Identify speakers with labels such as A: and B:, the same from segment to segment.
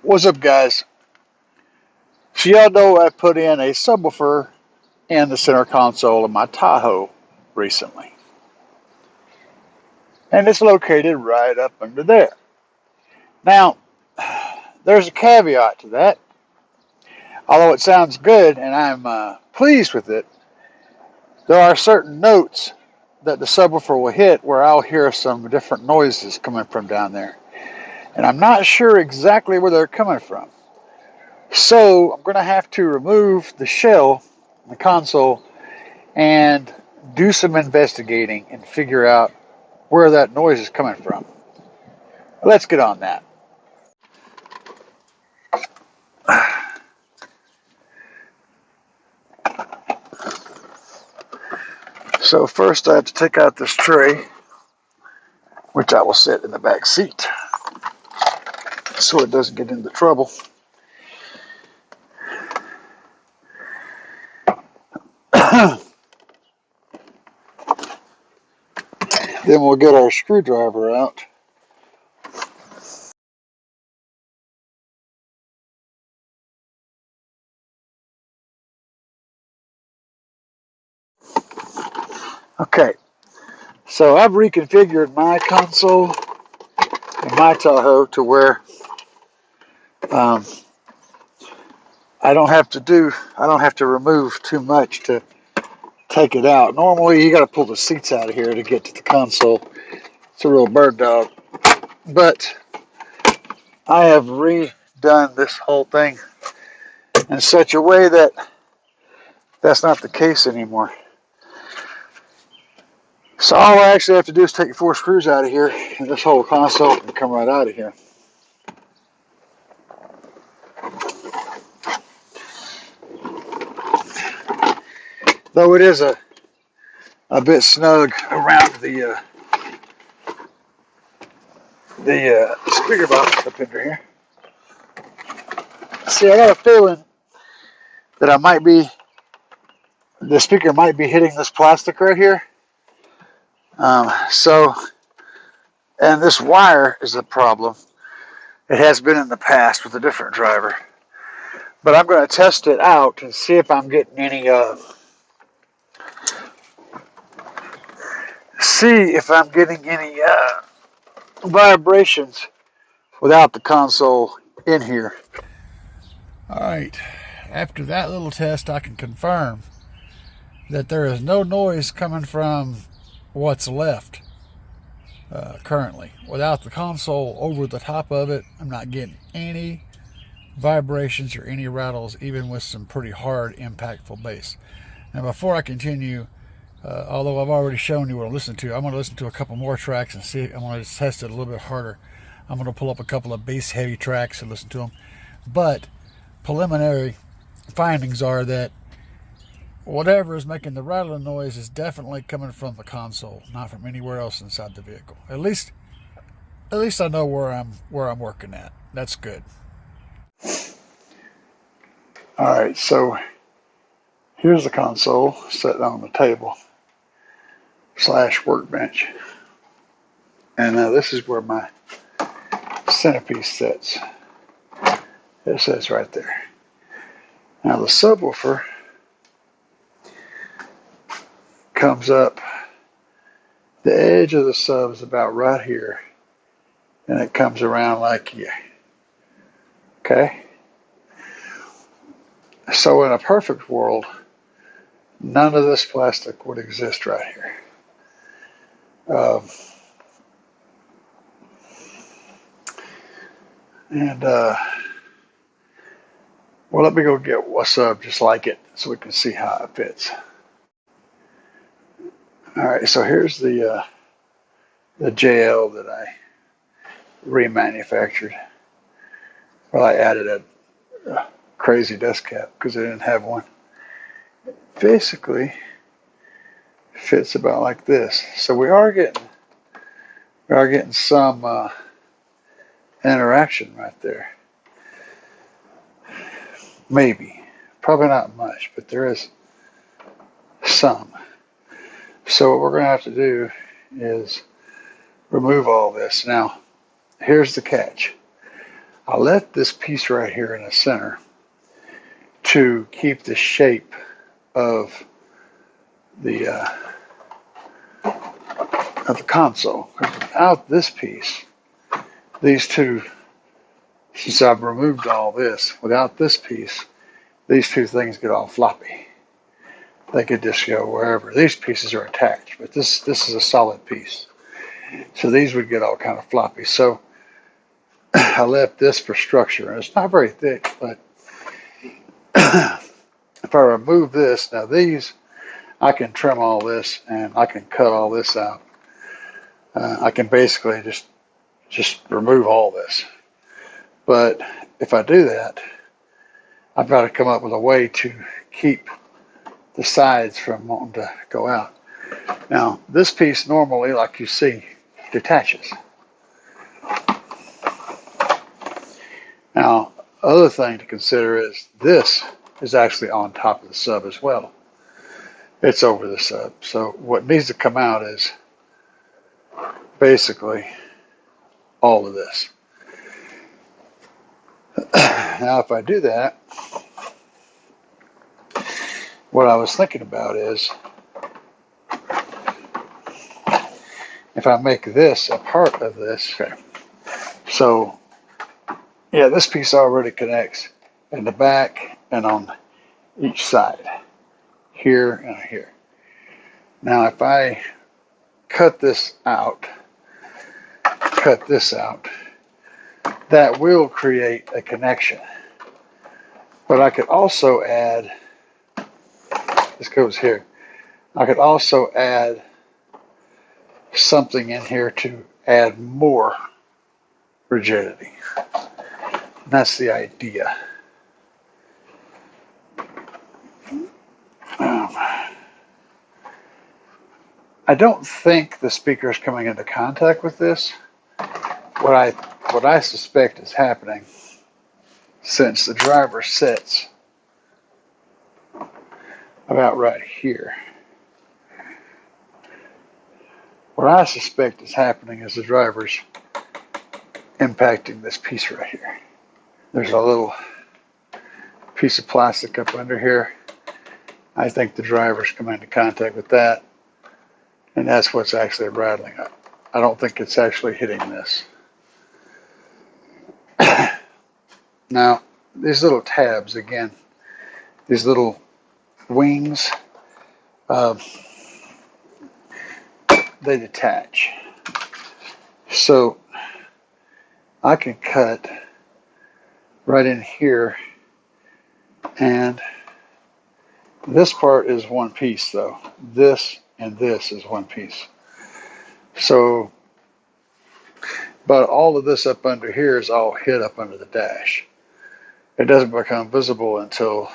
A: What's up, guys? So y'all know I put in a subwoofer in the center console of my Tahoe recently. And it's located right up under there. Now, there's a caveat to that. Although it sounds good and I'm pleased with it, there are certain notes that the subwoofer will hit where I'll hear some different noises coming from down there. And I'm not sure exactly where they're coming from. So I'm going to have to remove the shell, the console, and do some investigating and figure out where that noise is coming from. Let's get on that. So first I have to take out this tray, which I will set in the back seat so it doesn't get into trouble. Then we'll get our screwdriver out. Okay, so I've reconfigured my console in my Tahoe to where I don't have to remove too much to take it out. Normally you got to pull the seats out of here to get to the console. It's a real bird dog. But I have redone this whole thing in such a way that that's not the case anymore. So all I actually have to do is take 4 screws out of here, and this whole console can come right out of here. Though it is a bit snug around the speaker box up under here. See, I got a feeling that the speaker might be hitting this plastic right here. And this wire is a problem. It has been in the past with a different driver. But I'm going to test it out and see if I'm getting any vibrations without the console in here. Alright, after that little test I can confirm that there is no noise coming from what's left currently. Without the console over the top of it, I'm not getting any vibrations or any rattles, even with some pretty hard, impactful bass. Now before I continue, although I've already shown you what I listened to, I'm going to listen to a couple more tracks and see. I'm going to test it a little bit harder. I'm going to pull up a couple of bass heavy tracks and listen to them. But preliminary findings are that whatever is making the rattling noise is definitely coming from the console, not from anywhere else inside the vehicle. At least I know where I'm working at. That's good. All right, so here's the console sitting on the table / workbench, and now this is where my centerpiece sits. It sits right there. Now the subwoofer comes up. The edge of the sub is about right here, and it comes around like here. Okay? So in a perfect world, none of this plastic would exist right here. Well, let me go get a sub just like it so we can see how it fits. All right, so here's the JL that I remanufactured. Well, I added a crazy dust cap because I didn't have one. It basically fits about like this. So we are getting some interaction right there. Maybe, probably not much, but there is some. So what we're going to have to do is remove all this. Now, here's the catch. I left this piece right here in the center to keep the shape of the console. Without this piece, these two, since I've removed all this, without this piece, these two things get all floppy. They could just go wherever. These pieces are attached, but this is a solid piece. So these would get all kind of floppy. So I left this for structure. And it's not very thick, but if I remove this, now these, I can trim all this and I can cut all this out. I can basically just remove all this. But if I do that, I've got to come up with a way to keep the sides from wanting to go out. Now, this piece normally, like you see, detaches. Now, other thing to consider is this is actually on top of the sub as well. It's over the sub. So what needs to come out is basically all of this. Now, if I do that, what I was thinking about is if I make this a part of this, okay. So yeah, this piece already connects in the back and on each side, here and here. Now, if I cut this out, that will create a connection. But I could also add, this goes here, I could also add something in here to add more rigidity. That's the idea. I don't think the speaker is coming into contact with this. What I suspect is happening, since the driver sits about right here, what I suspect is happening is the driver's impacting this piece right here. There's a little piece of plastic up under here. I think the driver's coming into contact with that, and that's what's actually rattling up. I don't think it's actually hitting this. Now, these little tabs, again, these little wings, they detach. So I can cut right in here, and this part is one piece though. This and this is one piece. So, but all of this up under here is all hid up under the dash. It doesn't become visible until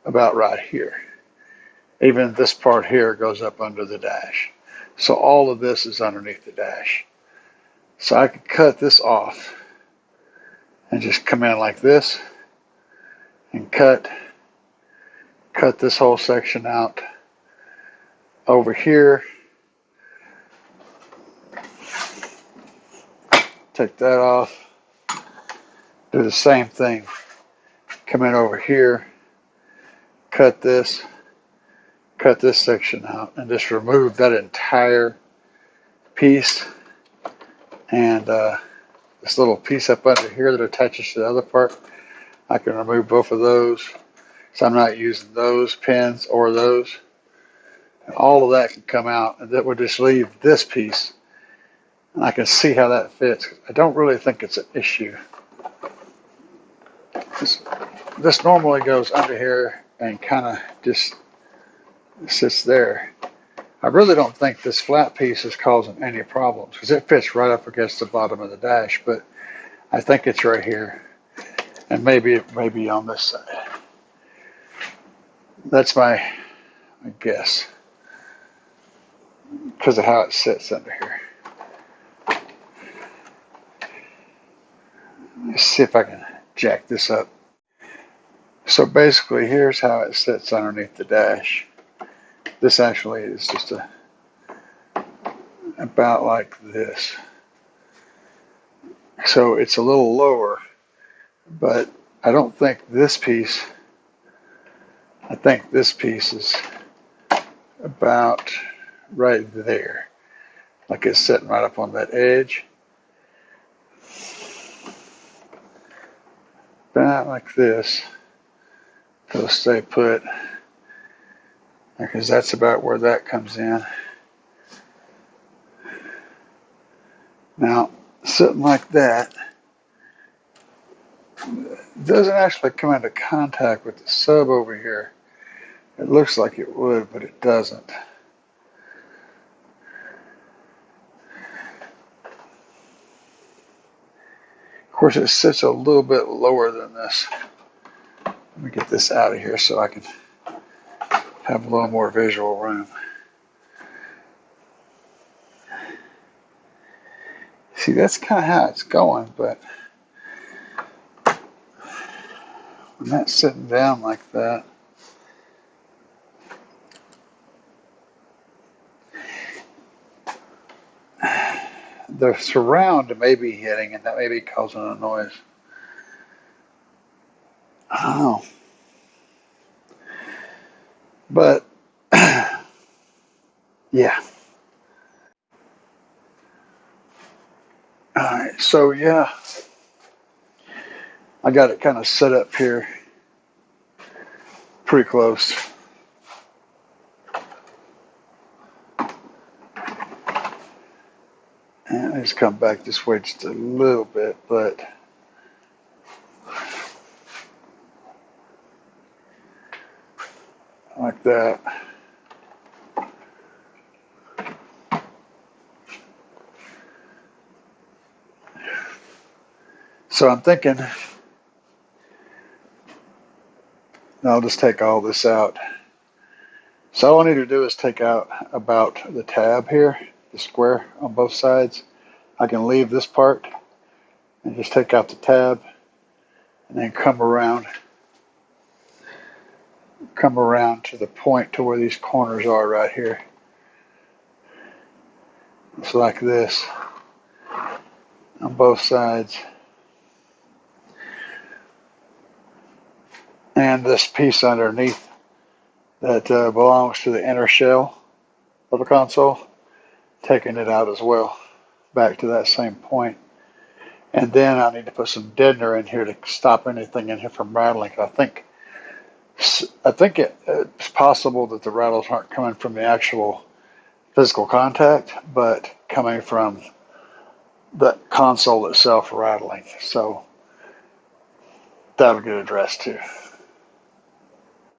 A: about right here. Even this part here goes up under the dash. So all of this is underneath the dash. So I could cut this off and just come in like this and cut this whole section out over here. Take that off. Do the same thing. Come in over here, cut this section out, and just remove that entire piece. And this little piece up under here that attaches to the other part, I can remove both of those. So I'm not using those pins or those. And all of that can come out, and that would just leave this piece. And I can see how that fits. I don't really think it's an issue. This normally goes under here and kind of just sits there. I really don't think this flat piece is causing any problems because it fits right up against the bottom of the dash, but I think it's right here, and maybe on this side. That's my guess because of how it sits under here. Let's see if I can jack this up. So basically, here's how it sits underneath the dash. This actually is just about like this. So it's a little lower, but I don't think this piece, I think this piece is about right there. Like it's sitting right up on that edge. About like this. It'll stay put. Because that's about where that comes in. Now, sitting like that doesn't actually come into contact with the sub over here. It looks like it would, but it doesn't. Of course, it sits a little bit lower than this. Let me get this out of here so I can have a little more visual room. See, that's kind of how it's going, but when that's sitting down like that, the surround may be hitting, and that may be causing a noise. I don't know. But, yeah. Alright, so yeah, I got it kind of set up here pretty close. And let's come back this way just a little bit, but like that. So I'm thinking, I'll just take all this out. So all I need to do is take out about the tab here, the square on both sides. I can leave this part and just take out the tab and then come around to the point to where these corners are right here. It's like this on both sides. And this piece underneath that belongs to the inner shell of the console, taking it out as well, back to that same point. And then I need to put some deadener in here to stop anything in here from rattling. I think it's possible that the rattles aren't coming from the actual physical contact, but coming from the console itself rattling. So that'll get addressed too.